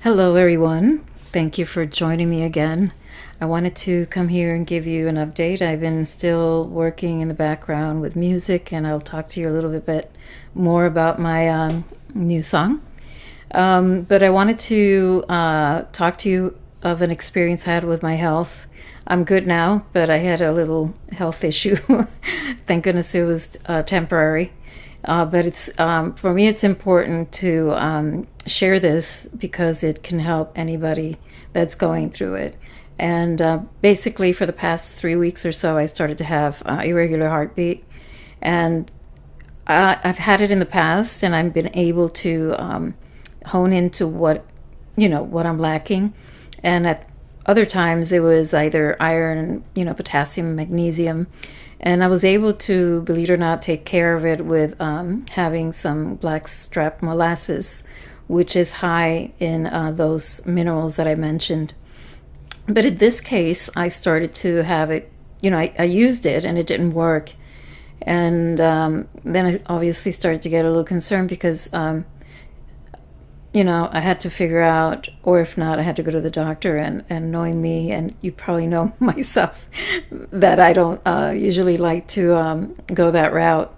Hello, everyone. Thank you for joining me again. I wanted to come here and give you an update. I've been still working in the background with music, and I'll talk to you a little bit more about my new song. But I wanted to talk to you of an experience I had with my health. I'm good now, but I had a little health issue. Thank goodness it was temporary. But it's for me, it's important to share this because it can help anybody that's going through it. And basically, for the past 3 weeks or so, I started to have irregular heartbeat, and I've had it in the past, and I've been able to hone into what I'm lacking. And at other times, it was either iron, potassium, magnesium. And I was able to, believe it or not, take care of it with having some blackstrap molasses, which is high in those minerals that I mentioned. But in this case, I started to have it, I used it and it didn't work. And then I obviously started to get a little concerned because I had to figure out, or if not, I had to go to the doctor. And knowing me, and you probably know myself, that I don't usually like to go that route.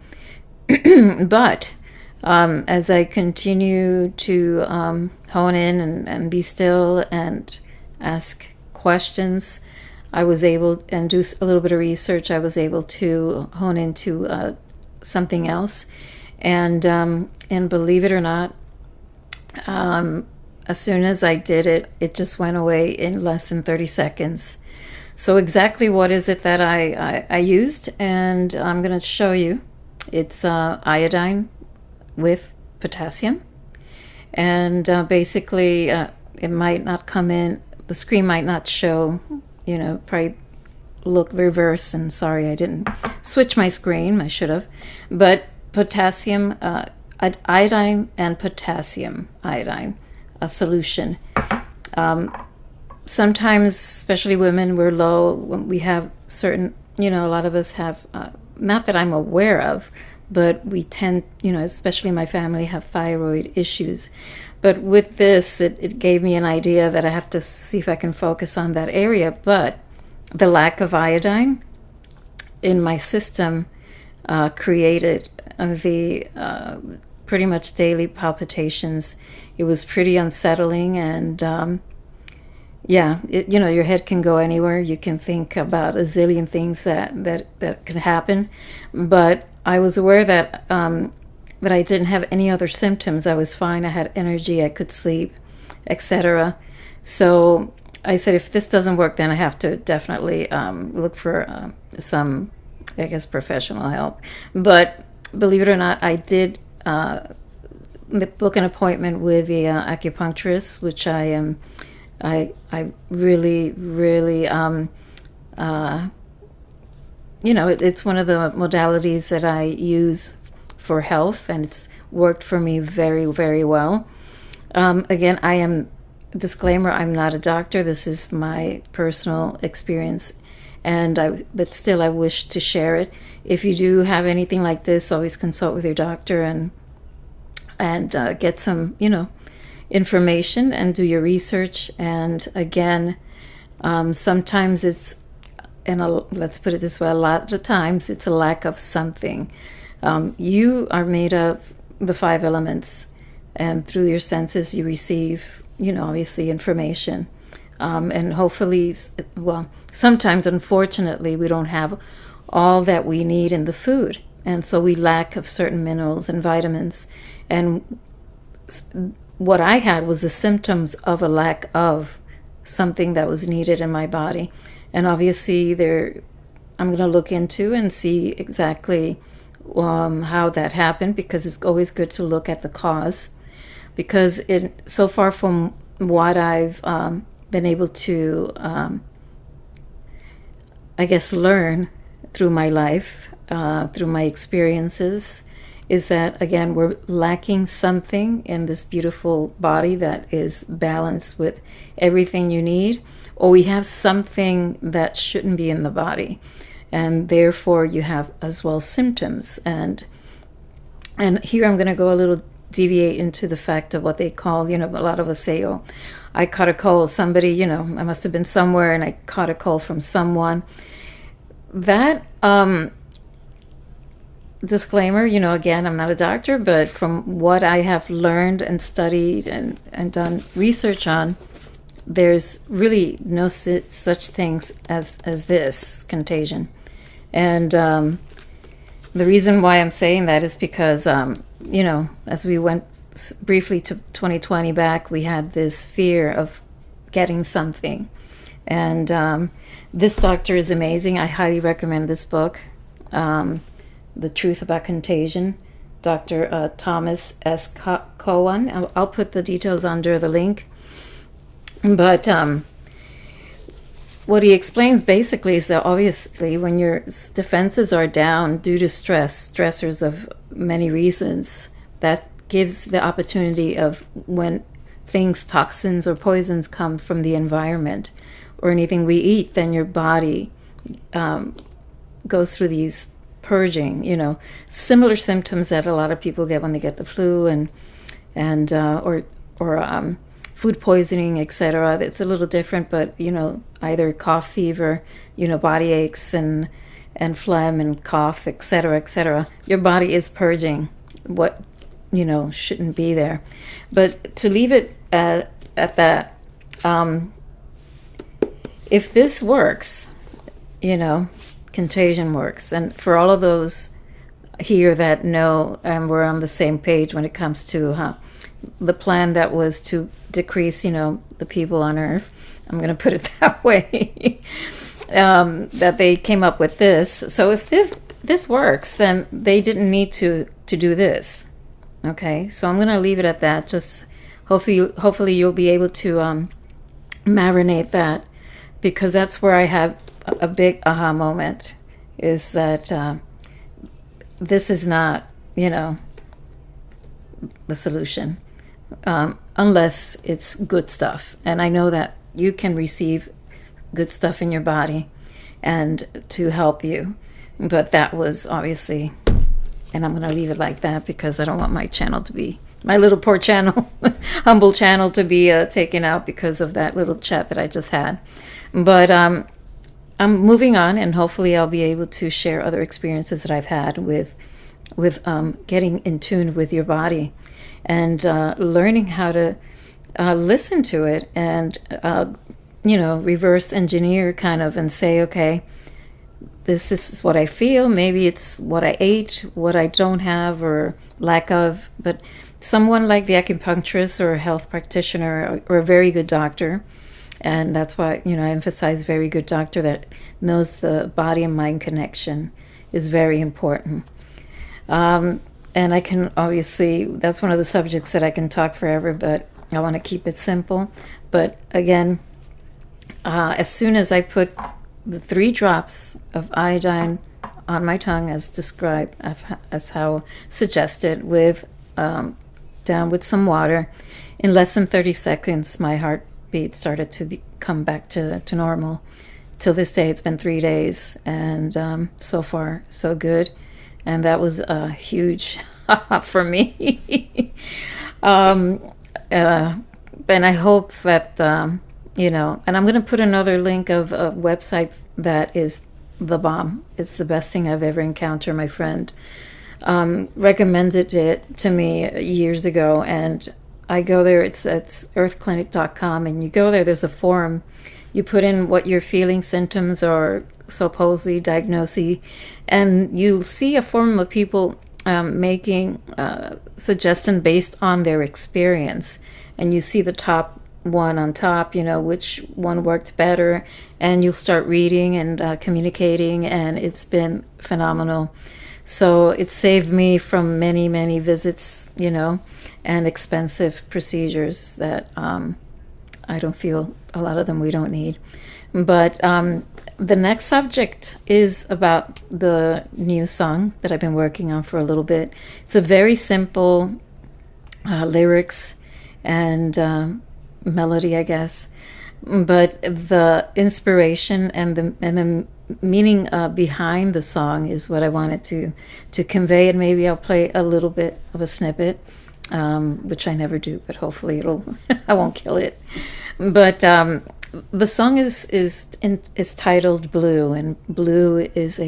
But as I continue to hone in and be still and ask questions, I was able, and do a little bit of research, I was able to hone into something else. And believe it or not, as soon as I did it, it just went away in less than 30 seconds. So exactly what is it that I used? And I'm going to show you. It's iodine with potassium. And basically, it might not come in, the screen might not show, probably look reverse. And sorry, I didn't switch my screen. I should have. But potassium, iodine and potassium iodine, a solution. Sometimes, especially women, we're low when we have certain, a lot of us have, not that I'm aware of, but we tend, especially my family, have thyroid issues. But with this, it gave me an idea that I have to see if I can focus on that area. But the lack of iodine in my system created the pretty much daily palpitations. It was pretty unsettling, and your head can go anywhere. You can think about a zillion things that can happen. But I was aware that I didn't have any other symptoms. I was fine. I had energy. I could sleep, etc. So I said, if this doesn't work, then I have to definitely look for some, I guess, professional help. But believe it or not, I did book an appointment with the acupuncturist, which I really it's one of the modalities that I use for health, and it's worked for me very, very well. Again, disclaimer, I'm not a doctor. This is my personal experience, but still I wish to share it. If you do have anything like this, always consult with your doctor and get some, information and do your research. And again, sometimes it's, let's put it this way, a lot of times it's a lack of something. You are made of the 5 elements, and through your senses you receive, obviously information. And hopefully, sometimes, unfortunately, we don't have all that we need in the food. And so we lack of certain minerals and vitamins. And what I had was the symptoms of a lack of something that was needed in my body. And obviously, I'm going to look into and see exactly how that happened, because it's always good to look at the cause. Because so far from what I've been able to, I guess, learn through my life, through my experiences, is that, again, we're lacking something in this beautiful body that is balanced with everything you need, or we have something that shouldn't be in the body, and therefore you have as well symptoms. And here I'm going to go a little deviate into the fact of what they call, a lot of us say, oh, I caught a cold. Somebody, I must have been somewhere and I caught a cold from someone. That disclaimer, again, I'm not a doctor, but from what I have learned and studied and done research on, there's really no such things as this contagion. And the reason why I'm saying that is because, as we went briefly to 2020 back, we had this fear of getting something. And this doctor is amazing. I highly recommend this book, The Truth About Contagion, Dr. Thomas S. Cowan. I'll put the details under the link. But what he explains basically is that obviously when your defenses are down due to stressors of many reasons, that gives the opportunity of when things, toxins or poisons come from the environment or anything we eat, then your body goes through these purging, similar symptoms that a lot of people get when they get the flu and food poisoning, etc. It's a little different, but either cough, fever, body aches and phlegm and cough, etc., etc. Your body is purging what shouldn't be there. But to leave it at that, if this works, contagion works, and for all of those here that know and we're on the same page when it comes to the plan that was to decrease, the people on Earth. I'm going to put it that way. That they came up with this. So if this works, then they didn't need to do this. Okay, so I'm going to leave it at that. Just hopefully you'll be able to marinate that, because that's where I had a big aha moment. Is that this is not, the solution. Unless it's good stuff. And I know that you can receive good stuff in your body and to help you. But that was obviously, and I'm going to leave it like that because I don't want my channel to be, my little poor channel, humble channel to be taken out because of that little chat that I just had. But I'm moving on, and hopefully I'll be able to share other experiences that I've had with getting in tune with your body. And learning how to listen to it and, reverse engineer kind of and say, okay, this is what I feel. Maybe it's what I ate, what I don't have or lack of. But someone like the acupuncturist or a health practitioner or a very good doctor, and that's why, I emphasize very good doctor that knows the body and mind connection is very important. And I can obviously, that's one of the subjects that I can talk forever, but I want to keep it simple. But again, as soon as I put the 3 drops of iodine on my tongue, as described, as how suggested, with down with some water, in less than 30 seconds, my heartbeat started to come back to normal. Till this day, it's been 3 days, and so far, so good. And that was a huge for me. And I hope that, and I'm going to put another link of a website that is the bomb. It's the best thing I've ever encountered. My friend recommended it to me years ago, and I go there. It's earthclinic.com, and you go there. There's a forum. You put in what you're feeling, symptoms, or supposedly diagnosis, and you'll see a forum of people making suggestion based on their experience. And you see the top one on top, which one worked better, and you'll start reading and communicating, and it's been phenomenal. So it saved me from many, many visits, and expensive procedures that I don't feel, a lot of them we don't need. But the next subject is about the new song that I've been working on for a little bit. It's a very simple lyrics and melody, I guess. But the inspiration and the meaning behind the song is what I wanted to convey. And maybe I'll play a little bit of a snippet. which I never do, but hopefully it'll I won't kill it. But the song is titled Blue, and blue is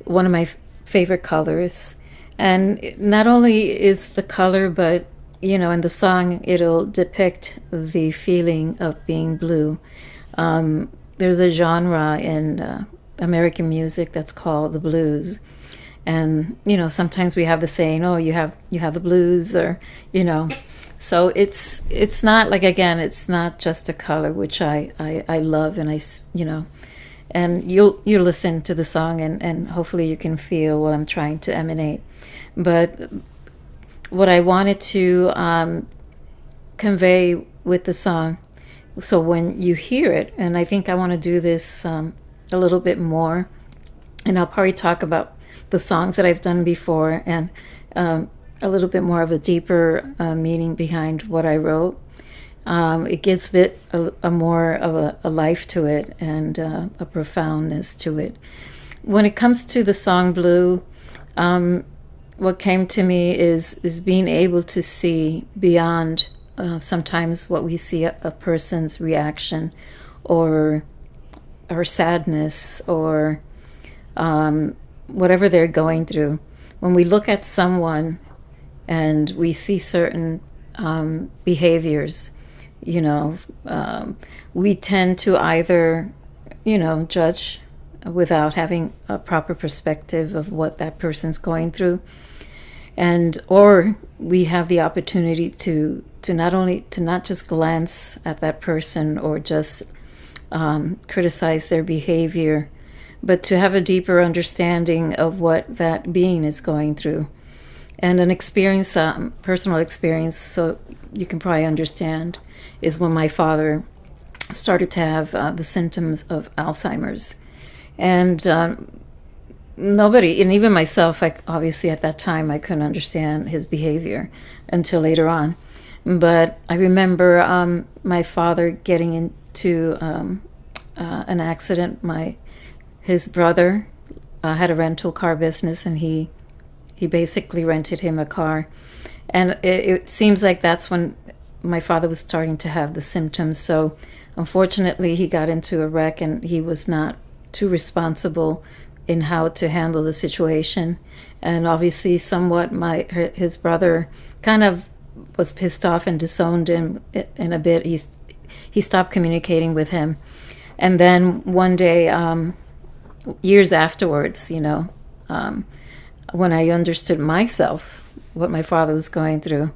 one of my favorite colors. And not only is the color, but in the song it'll depict the feeling of being blue. There's a genre in American music that's called the blues, and sometimes we have the saying, "Oh, you have the blues," or So it's not like, again, it's not just a color, which I love, and and you'll listen to the song, and hopefully you can feel what I'm trying to emanate. But what I wanted to convey with the song, so when you hear it, and I think I want to do this a little bit more, and I'll probably talk about the songs that I've done before, and a little bit more of a deeper meaning behind what I wrote. It gives it a more of a life to it, and a profoundness to it. When it comes to the song Blue, what came to me is being able to see beyond sometimes what we see a person's reaction, or sadness, or whatever they're going through. When we look at someone and we see certain behaviors, we tend to either, judge without having a proper perspective of what that person's going through, or we have the opportunity to not just glance at that person or just criticize their behavior, but to have a deeper understanding of what that being is going through. And an experience, personal experience, so you can probably understand, is when my father started to have the symptoms of Alzheimer's. And nobody, and even myself, obviously at that time, I couldn't understand his behavior until later on. But I remember my father getting into an accident. His brother had a rental car business, and he basically rented him a car. And it seems like that's when my father was starting to have the symptoms. So unfortunately, he got into a wreck, and he was not too responsible in how to handle the situation. And obviously, somewhat, his brother kind of was pissed off and disowned him in a bit. He stopped communicating with him. And then one day, years afterwards, when I understood myself, what my father was going through,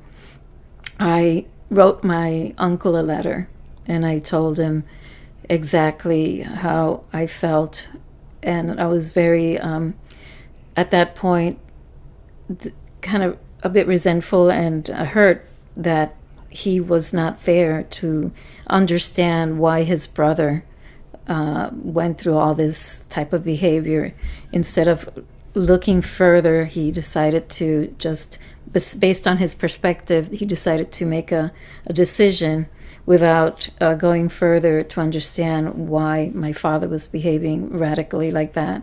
I wrote my uncle a letter, and I told him exactly how I felt. And I was very, at that point, kind of a bit resentful and hurt that he was not there to understand why his brother went through all this type of behavior. Instead of looking further, he decided to just, based on his perspective, he decided to make a decision without going further to understand why my father was behaving radically like that.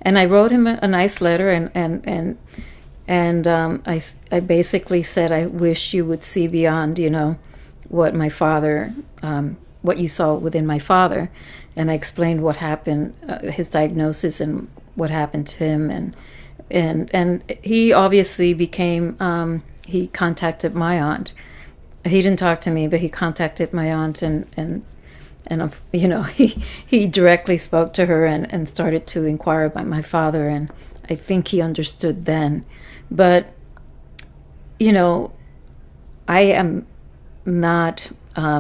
And I wrote him a nice letter, and I basically said, I wish you would see beyond, what my father, what you saw within my father. And I explained what happened, his diagnosis, and what happened to him, and he obviously became, he contacted my aunt. He didn't talk to me, but he contacted my aunt, and he directly spoke to her and started to inquire about my father, and I think he understood then. But I am not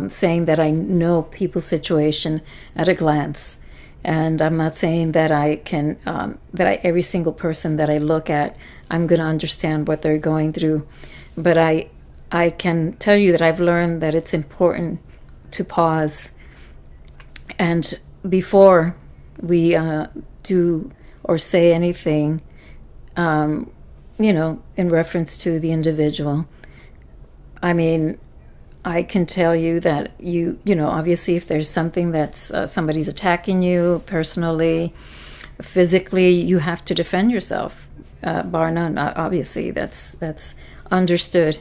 saying that I know people's situation at a glance. And I'm not saying that I can, every single person that I look at, I'm going to understand what they're going through. But I can tell you that I've learned that it's important to pause. And before we do or say anything, in reference to the individual, I mean, I can tell you that obviously, if there's something that's somebody's attacking you personally, physically, you have to defend yourself, bar none. Obviously, that's understood.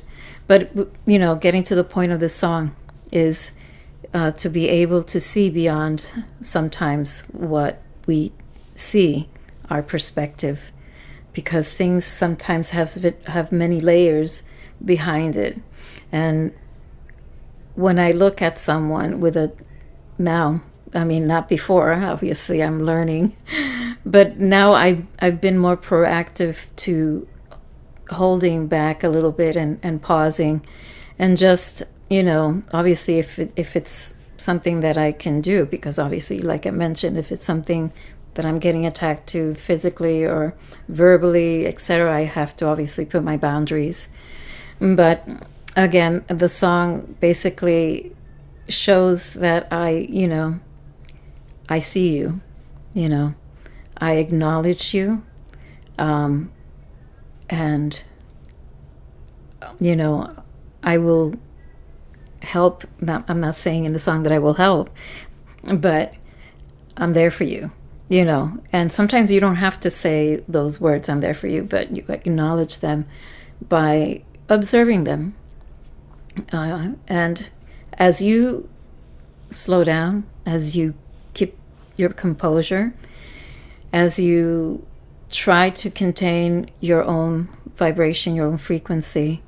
But, getting to the point of this song is to be able to see beyond sometimes what we see, our perspective, because things sometimes have many layers behind it. And when I look at someone now, I mean, not before, obviously I'm learning, but now I've been more proactive to holding back a little bit and pausing, and just, obviously if it's something that I can do, because obviously, like I mentioned, if it's something that I'm getting attacked to physically or verbally, etc., I have to obviously put my boundaries. But again, the song basically shows that I see you, I acknowledge you, and I will help. I'm not saying in the song that I will help, but I'm there for you, and sometimes you don't have to say those words, I'm there for you, but you acknowledge them by observing them, and as you slow down, as you keep your composure, as you try to contain your own vibration, your own frequency,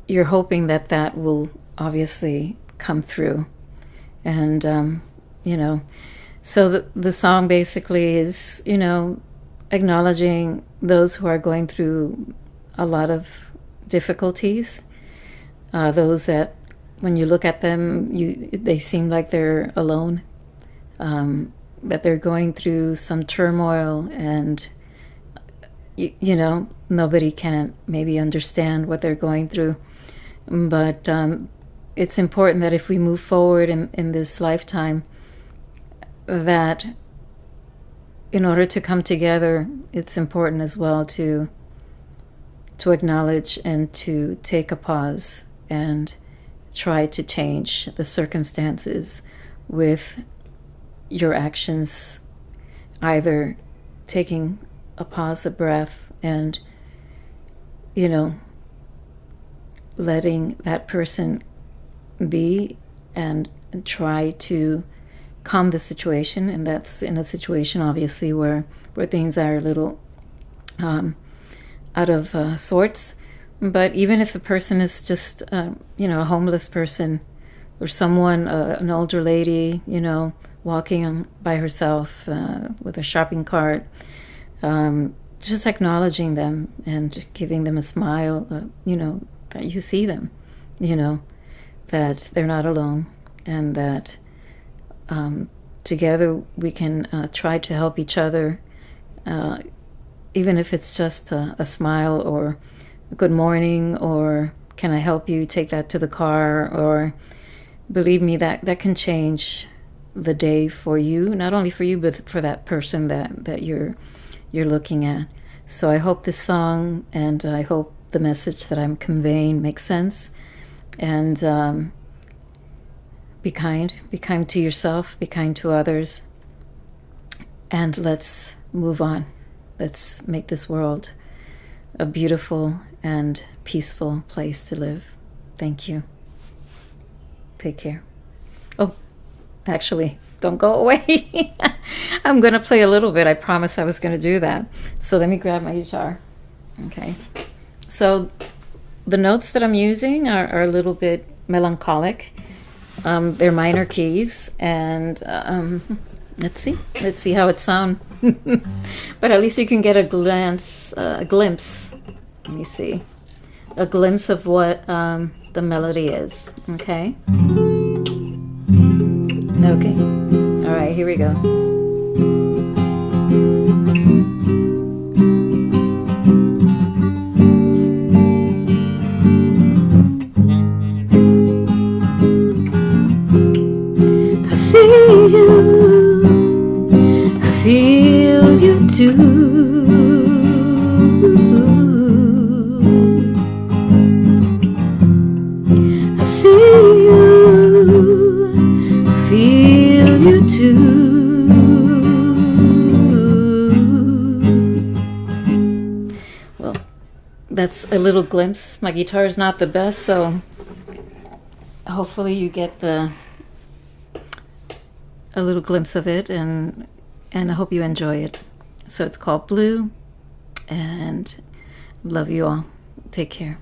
you're hoping that will obviously come through. And, so the song basically is, acknowledging those who are going through a lot of difficulties, those that when you look at them, they seem like they're alone, that they're going through some turmoil, and nobody can maybe understand what they're going through. But it's important that if we move forward in this lifetime, that in order to come together, it's important as well to acknowledge and to take a pause and try to change the circumstances with your actions, either taking a pause, a breath, and letting that person be, and try to calm the situation. And that's in a situation obviously where things are a little out of sorts. But even if the person is just a homeless person, or someone, an older lady, walking by herself with a shopping cart, just acknowledging them and giving them a smile, that you see them, that they're not alone, and that together we can try to help each other, even if it's just a smile, or good morning, or can I help you take that to the car, or believe me, that can change the day for you, not only for you, but for that person that you're looking at. So I hope this song, and I hope the message that I'm conveying makes sense. And be kind to yourself, be kind to others, and let's move on. Let's make this world a beautiful and peaceful place to live. Thank you. Take care. Oh, actually, don't go away. I'm going to play a little bit. I promised I was going to do that. So let me grab my guitar. Okay. So the notes that I'm using are a little bit melancholic. They're minor keys, and let's see how it sounds. But at least you can get a glimpse. Let me see, a glimpse of what the melody is. Okay. Okay. All right. Here we go. I see you, I feel you too. I see you, feel you too. Well, that's a little glimpse. My guitar is not the best, so hopefully you get a little glimpse of it, and I hope you enjoy it. So it's called Blue, and love you all. Take care.